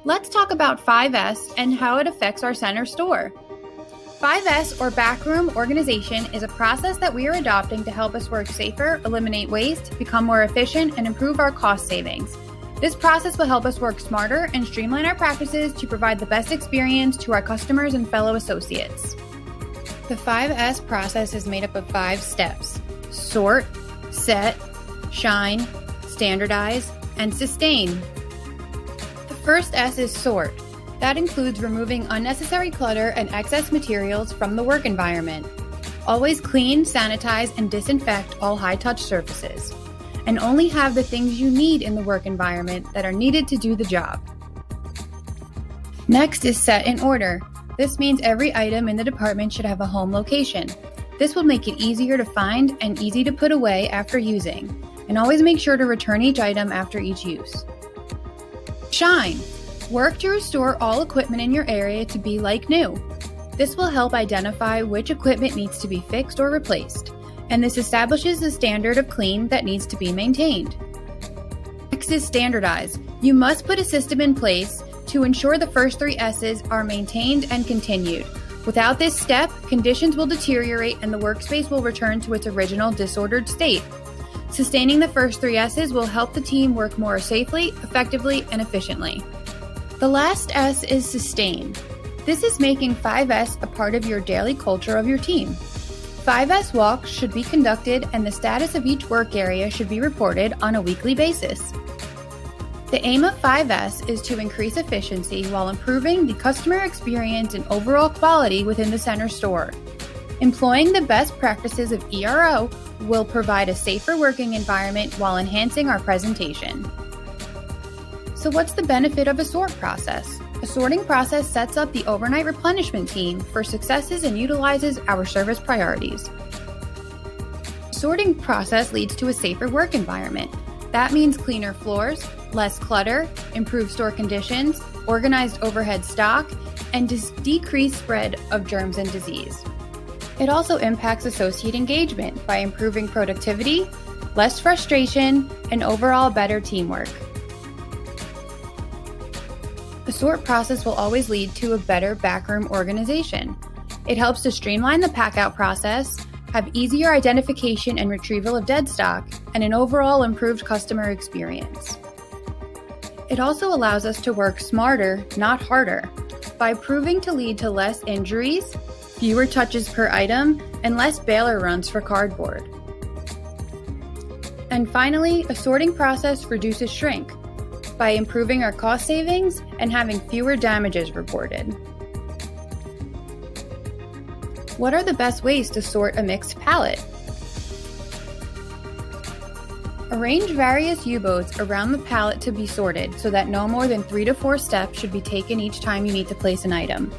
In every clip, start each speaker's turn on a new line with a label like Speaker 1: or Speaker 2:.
Speaker 1: Let's talk about 5S and how it affects our center store. 5S, or backroom organization, is a process that we are adopting to help us work safer, eliminate waste, become more efficient, and improve our cost savings. This process will help us work smarter and streamline our practices to provide the best experience to our customers and fellow associates. The 5S process is made up of 5 steps: sort, set, shine, standardize, and sustain. The first S is sort. That includes removing unnecessary clutter and excess materials from the work environment. Always clean, sanitize, and disinfect all high-touch surfaces, and only have the things you need in the work environment that are needed to do the job. Next is set in order. This means every item in the department should have a home location. This will make it easier to find and easy to put away after using, and always make sure to return each item after each use. Shine. Work to restore all equipment in your area to be like new. This will help identify which equipment needs to be fixed or replaced, and this establishes the standard of clean that needs to be maintained. Next is standardize. You must put a system in place to ensure the first 3 S's are maintained and continued. Without this step, conditions will deteriorate and the workspace will return to its original disordered state. Sustaining the first 3 S's will help the team work more safely, effectively, and efficiently. The last S is sustain. This is making 5S a part of your daily culture of your team. 5S walks should be conducted and the status of each work area should be reported on a weekly basis. The aim of 5S is to increase efficiency while improving the customer experience and overall quality within the center store. Employing the best practices of ERO will provide a safer working environment while enhancing our presentation. So what's the benefit of a sort process? A sorting process sets up the overnight replenishment team for successes and utilizes our service priorities. The sorting process leads to a safer work environment. That means cleaner floors, less clutter, improved store conditions, organized overhead stock, and decreased spread of germs and disease. It also impacts associate engagement by improving productivity, less frustration, and overall better teamwork. The sort process will always lead to a better backroom organization. It helps to streamline the pack-out process, have easier identification and retrieval of dead stock, and an overall improved customer experience. It also allows us to work smarter, not harder, by proving to lead to less injuries, fewer touches per item, and less baler runs for cardboard. And finally, a sorting process reduces shrink by improving our cost savings and having fewer damages reported. What are the best ways to sort a mixed pallet? Arrange various U-boats around the pallet to be sorted so that no more than 3 to 4 steps should be taken each time you need to place an item.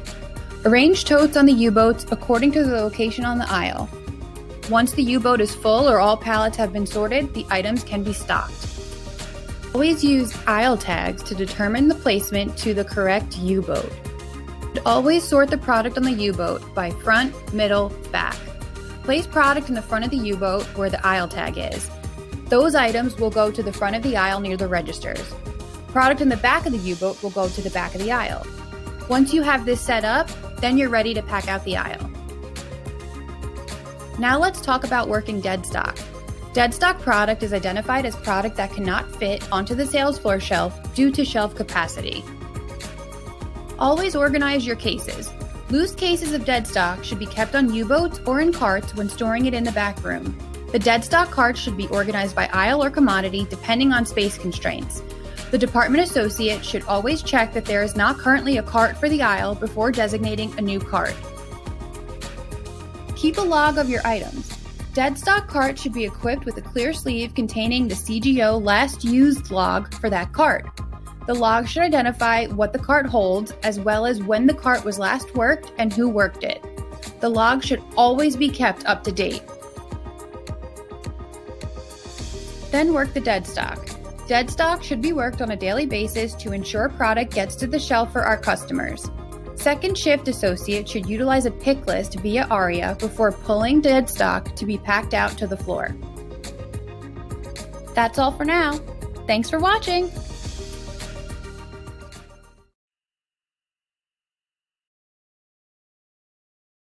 Speaker 1: Arrange totes on the U-boats according to the location on the aisle. Once the U-boat is full or all pallets have been sorted, the items can be stocked. Always use aisle tags to determine the placement to the correct U-boat. Always sort the product on the U-boat by front, middle, back. Place product in the front of the U-boat where the aisle tag is. Those items will go to the front of the aisle near the registers. Product in the back of the U-boat will go to the back of the aisle. Once you have this set up, then you're ready to pack out the aisle. Now let's talk about working dead stock. Dead stock product is identified as product that cannot fit onto the sales floor shelf due to shelf capacity. Always organize your cases. Loose cases of dead stock should be kept on U-boats or in carts when storing it in the back room. The dead stock carts should be organized by aisle or commodity depending on space constraints. The department associate should always check that there is not currently a cart for the aisle before designating a new cart. Keep a log of your items. Dead stock cart should be equipped with a clear sleeve containing the CGO last used log for that cart. The log should identify what the cart holds as well as when the cart was last worked and who worked it. The log should always be kept up to date. Then work the dead stock. Dead stock should be worked on a daily basis to ensure product gets to the shelf for our customers. Second shift associates should utilize a pick list via ARIA before pulling dead stock to be packed out to the floor. That's all for now. Thanks for watching.